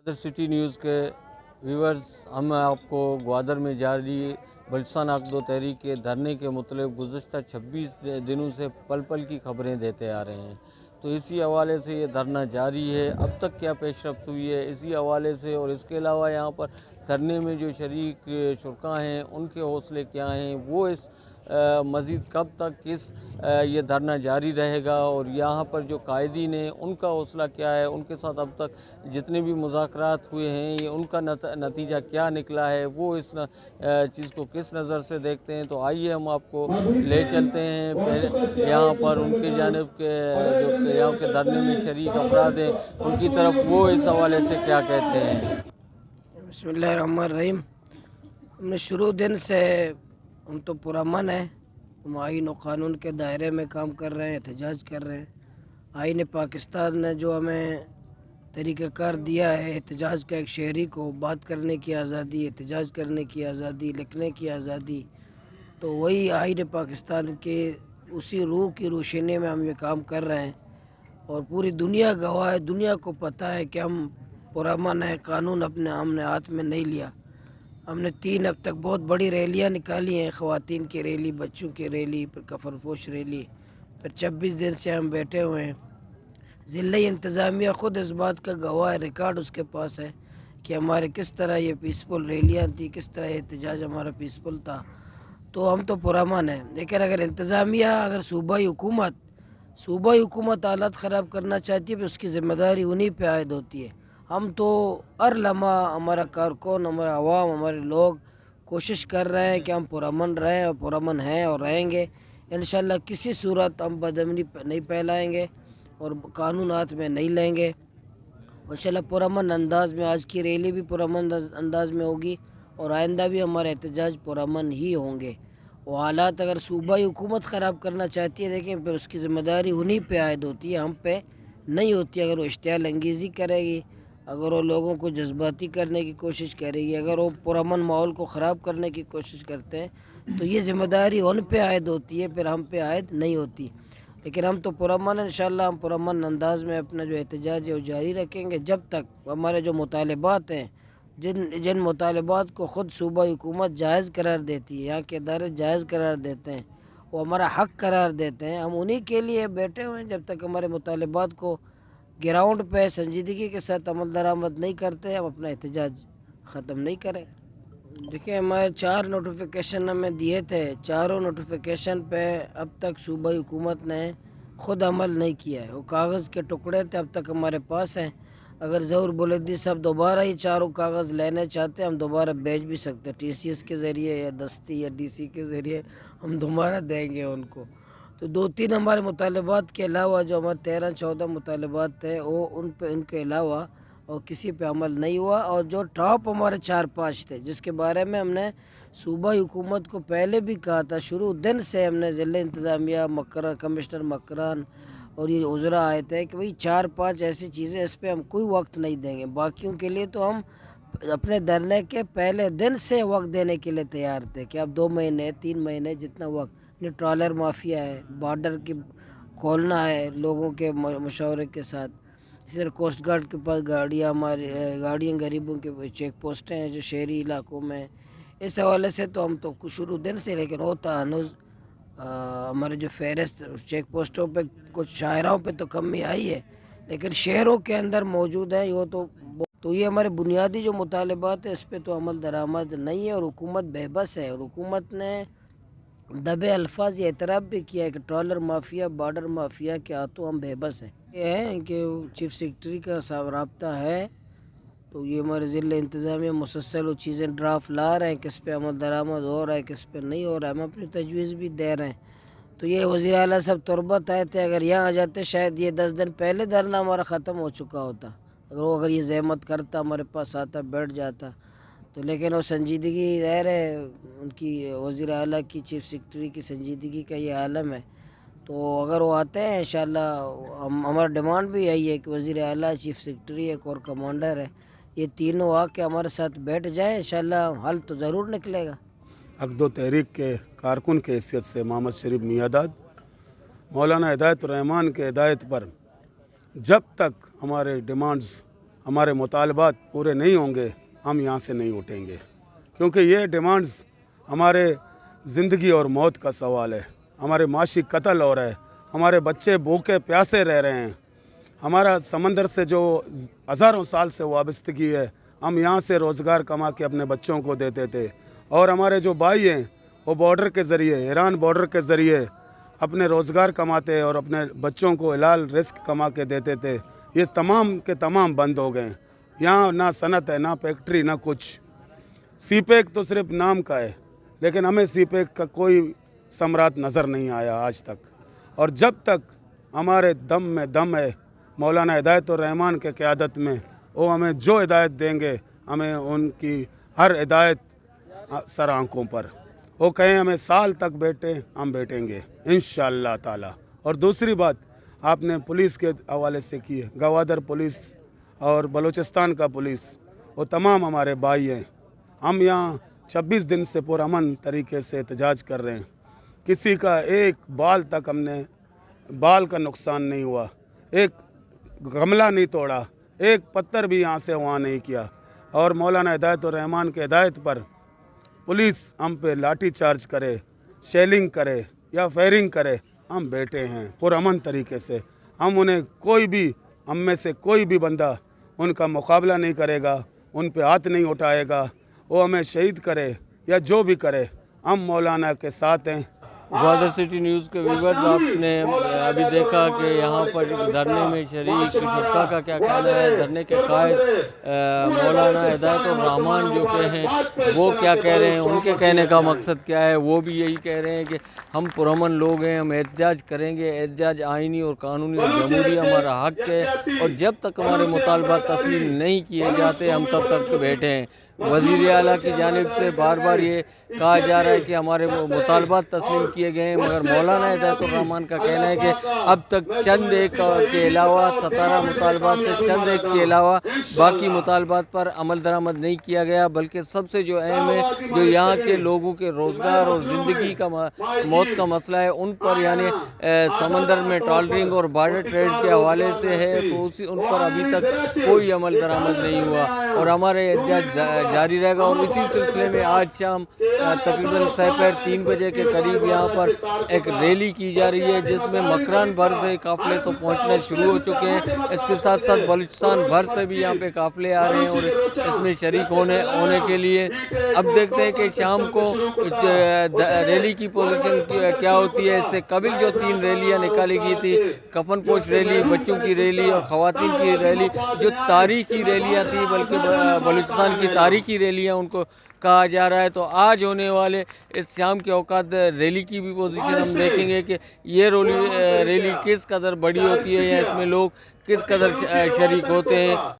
Gwadar city news के viewers, हम आपको ग्वादर में जारी बलूचिस्तान आकदो तहरीक के धरने के मतलब गुज़श्ता 26 दिनों से पल पल की खबरें देते आ रहे हैं। तो इसी हवाले से ये धरना जारी है। अब तक क्या पेशरफ्त हुई है इसी हवाले से, और इसके अलावा यहाँ पर धरने में जो शरीक शुरका हैं उनके हौसले क्या हैं, वो इस मज़ीद कब तक ये धरना जारी रहेगा, और यहाँ पर जो कायदीन हैं उनका हौसला क्या है, उनके साथ अब तक जितने भी मुज़ाकरात हुए हैं ये उनका नतीजा क्या निकला है, वो इस चीज़ को किस नज़र से देखते हैं। तो आइए हम आपको ले चलते हैं पहले यहाँ पर उनके जानिब के जो यहाँ के धरने में शरीक अफराद हैं उनकी तरफ, वो इस हवाले से क्या कहते हैं। बिस्मिल्लाहिर्रहमानिर्रहीम। हमने शुरू दिन से हम तो पुरअमन है, हम आइन और क़ानून के दायरे में काम कर रहे हैं, एहतजाज कर रहे हैं। आइन पाकिस्तान ने जो हमें तरीक़ाकार दिया है एहतजाज का, एक शहरी को बात करने की आज़ादी, एहतजाज करने की आज़ादी, लिखने की आज़ादी, तो वही आइन पाकिस्तान के उसी रूह की रोशनी में हम ये काम कर रहे हैं। और पूरी दुनिया गवाह है, दुनिया को पता है कि हम पुरअमन है, कानून हमने हाथ में नहीं लिया। हमने 3 अब तक बहुत बड़ी रैलियां निकाली हैं, ख़वातीन की रैली, बच्चों की रैली, फिर कफनपोश रैली, फिर 26 दिन से हम बैठे हुए हैं। ज़िला इंतज़ामिया ख़ुद इस बात का गवाह है, रिकॉर्ड उसके पास है कि हमारे किस तरह ये पीसफुल रैलियाँ थी, किस तरह एहतजाज हमारा पीसफुल था। तो हम तो पुरअमन है, लेकिन अगर इंतज़ामिया, अगर सूबाई हुकूमत हालात ख़राब करना चाहती है तो उसकी ज़िम्मेदारी उन्हीं पे आयद होती है। हम तो हर लम्हा, हमारा कारकुन, हमारा अवाम, हमारे लोग कोशिश कर रहे हैं कि हम पुरअमन रहें, और पुरअमन हैं और रहेंगे इंशाअल्लाह। किसी सूरत हम बदअमनी नहीं फैलाएँगे और कानून हाथ में नहीं लेंगे। इंशाअल्लाह पुरअमन अंदाज़ में आज की रैली भी पुरअमन अंदाज़ में होगी, और आइंदा भी हमारे एहतजाज पुरअमन ही होंगे। वो हालात अगर सूबाई हुकूमत ख़राब करना चाहती है, लेकिन फिर उसकी ज़िम्मेदारी उन्हीं पे आयद होती है, हम पे नहीं होती। अगर वो इश्तियाल अंगेज़ी करेगी, अगर वो लोगों को जज्बाती करने की कोशिश करेगी, अगर वो पुरअमन माहौल को ख़राब करने की कोशिश करते हैं, तो ये ज़िम्मेदारी उन पे आयद होती है, फिर हम पे आयद नहीं होती। लेकिन हम तो पुरअमन इंशाअल्लाह, हम पुरअमन अंदाज़ में अपना जो एहतजाज है वो जारी रखेंगे जब तक हमारे जो मुतालबात हैं, जिन मुतालबात को ख़ुद सूबाई हुकूमत जायज़ करार देती है, यहाँ के इदारे जायज़ करार देते हैं, वो हमारा हक़ करार देते हैं, हम उन्हीं के लिए बैठे हुए हैं। जब तक हमारे मुतालबात को ग्राउंड पे संजीदगी के साथ अमल दरामद नहीं करते, हम अपना एहतजाज ख़त्म नहीं करें। देखिए, हमारे 4 नोटिफिकेशन हमें दिए थे, चारों नोटिफिकेशन पे अब तक सूबाई हुकूमत ने ख़ुद अमल नहीं किया है। वो कागज़ के टुकड़े थे, अब तक हमारे पास हैं। अगर ज़हूर बुलंदी साहब दोबारा ही चारों कागज़ लेने चाहते हैं, हम दोबारा भेज भी सकते हैं, TCS के ज़रिए या दस्ती या DC के ज़रिए हम दोबारा देंगे उनको। तो 2-3 हमारे मुतालबात के अलावा जो हमारे 13-14 मुतालबात थे, वो उनके अलावा और किसी पे अमल नहीं हुआ। और जो टॉप हमारे 4-5 थे, जिसके बारे में हमने सूबाई हुकूमत को पहले भी कहा था, शुरू दिन से हमने ज़िला इंतज़ामिया, कमिश्नर मकरान और ये उज़रा आए थे कि भाई 4-5 ऐसी चीज़ें, इस पर हम कोई वक्त नहीं देंगे। बाकियों के लिए तो हम अपने धरने के पहले दिन से वक्त देने के लिए तैयार थे कि अब 2 महीने 3 महीने जितना वक्त। ट्रॉलर माफिया है, बॉर्डर की खोलना है लोगों के मशवरे के साथ। इसी तरह कोस्ट गार्ड के पास गाड़ियाँ गरीबों के चेक पोस्टें हैं जो शहरी इलाकों में। इस हवाले से तो हम तो शुरू दिन से, लेकिन होता हनूज हमारे जो फहरिस्त चेक पोस्टों पे कुछ शायराओं पे तो कमी आई है, लेकिन शहरों के अंदर मौजूद है। तो ये हमारे बुनियादी जो मुतालबात है, इस पे तो अमल दरामद नहीं है, और हुकूमत बेबस है। और हुकूमत ने दबे अल्फाज ये एतराफ़ भी किया है कि ट्रॉलर माफिया, बॉर्डर माफिया के हाथों हम बेबस हैं। ये है कि चीफ सेक्रेटरी का रब्ता है, तो ये हमारे ज़िला इंतज़ामिया मुसलसल वो चीज़ें ड्राफ्ट ला रहे हैं, किस पे अमल दरामद हो रहा है, किस पे नहीं हो रहा है, हम अपनी तजवीज़ भी दे रहे हैं। तो ये वज़ीर आला साहब तुरबत आए थे, अगर यहाँ आ जाते शायद ये 10 दिन पहले धरना हमारा ख़त्म हो चुका होता। अगर ये ज़हमत करता, हमारे पास आता, बैठ जाता तो। लेकिन वो संजीदगी ज़ाहिर है उनकी, वज़ीर आला की, चीफ सेक्रेटरी की संजीदगी का ये आलम है। तो अगर वो आते हैं इंशाअल्लाह, हमारा डिमांड भी यही है कि वज़ीर आला, चीफ सेक्रेटरी, एक और कमांडर है, ये तीनों आके हमारे साथ बैठ जाएँ, इंशाअल्लाह हल तो ज़रूर निकलेगा। अक़दो तहरीक के कारकुन के हैसियत से मोहम्मद शरीफ मियाँदाद, मौलाना हिदायतुर्रहमान के हिदायत पर जब तक हमारे डिमांड्स हमारे मुतालबात पूरे नहीं होंगे हम यहाँ से नहीं उठेंगे, क्योंकि ये डिमांड्स हमारे ज़िंदगी और मौत का सवाल है। हमारे माशी कत्ल हो रहा है, हमारे बच्चे भूखे प्यासे रह रहे हैं, हमारा समंदर से जो हज़ारों साल से वाबस्तगी है, हम यहाँ से रोज़गार कमा के अपने बच्चों को देते थे, और हमारे जो भाई हैं वो बॉर्डर के ज़रिए, ईरान बॉर्डर के ज़रिए अपने रोज़गार कमाते और अपने बच्चों को हलाल रिस्क कमा के देते थे। ये तमाम के तमाम बंद हो गए। यहाँ ना सनत है, ना फैक्ट्री, ना कुछ। सीपेक तो सिर्फ नाम का है, लेकिन हमें सीपेक का कोई समरात नज़र नहीं आया आज तक। और जब तक हमारे दम में दम है मौलाना हिदायतुर्रहमान के क़यादत में, वो हमें जो हिदायत देंगे हमें उनकी हर हिदायत सर आँखों पर। वो कहें हमें साल तक बैठे, हम बैठेंगे इंशाअल्लाह ताला। और दूसरी बात आपने पुलिस के हवाले से की है, गवादर पुलिस और बलूचिस्तान का पुलिस, वो तमाम हमारे भाई हैं। हम यहाँ 26 दिन से पुरअमन तरीके से एहतजाज कर रहे हैं। किसी का एक बाल तक हमने बाल का नुकसान नहीं हुआ, एक गमला नहीं तोड़ा, एक पत्थर भी यहाँ से वहाँ नहीं किया। और मौलाना हिदायतुर्रहमान के हिदायत पर पुलिस हम पे लाठी चार्ज करे, शेलिंग करे या फायरिंग करे, हम बैठे हैं पुरअमन तरीके से। हम उन्हें कोई भी, हम में से कोई भी बंदा उनका मुकाबला नहीं करेगा, उन पे हाथ नहीं उठाएगा। वो हमें शहीद करे या जो भी करे, हम मौलाना के साथ हैं। ग्वादर सिटी न्यूज़ के व्यूअर्स, आपने अभी देखा कि यहाँ पर धरने में शरीक शुरका का क्या कहना है, धरने के कायद मौलाना हिदायतुर्रहमान जो के हैं वो क्या कह रहे हैं, उनके कहने का मकसद क्या है। वो भी यही कह रहे हैं कि हम पुरअमन लोग हैं, हम एहतजाज करेंगे, एहतजाज आइनी और कानूनी और जमहूरी हमारा हक है, और जब तक हमारे मुतालबात तस्लीम नहीं किए जाते हम तब तक बैठे हैं। वज़ीर आला की जानिब से बार बार ये कहा जा रहा है कि हमारे मुतालबात तस्लीम किए गए हैं, मगर मौलाना हिदायतुर्रहमान का कहना है कि अब तक चंद एक के अलावा 17 मुतालबात से चंद एक के अलावा बाकी मुतालबात पर अमल दरामद नहीं किया गया। बल्कि सबसे जो अहम है, जो यहाँ के लोगों के रोज़गार और ज़िंदगी का मौत का मसला है, उन पर यानी समंदर में ट्रॉलरिंग और बॉर्डर ट्रेड के हवाले से है, तो उन पर अभी तक कोई अमल दरामद नहीं हुआ और हमारे एहतजाज जारी रहेगा। और इसी सिलसिले में आज शाम तकरीबन 3 बजे के करीब यहाँ पर एक रैली की जा रही है, जिसमें मकरान भर से काफ़िले तो पहुँचना शुरू हो चुके हैं। इसके साथ साथ बलूचिस्तान भर से भी यहाँ पे काफ़िले आ रहे हैं और इसमें शरीक होने के लिए। अब देखते हैं कि शाम को रैली की पोजीशन क्या होती है। इससे कबिल जो 3 रैलियाँ निकाली गई थी, कफन पोश रैली, बच्चों की रैली और ख़वातीन की रैली, जो तारीखी रैलियाँ थी, बल्कि बलूचिस्तान की तारीखी रैलियाँ उनको कहा जा रहा है। तो आज होने वाले इस शाम के औकात रैली की भी पोजीशन हम देखेंगे कि ये रैली किस कदर बड़ी होती है या इसमें लोग किस कदर शरीक होते हैं।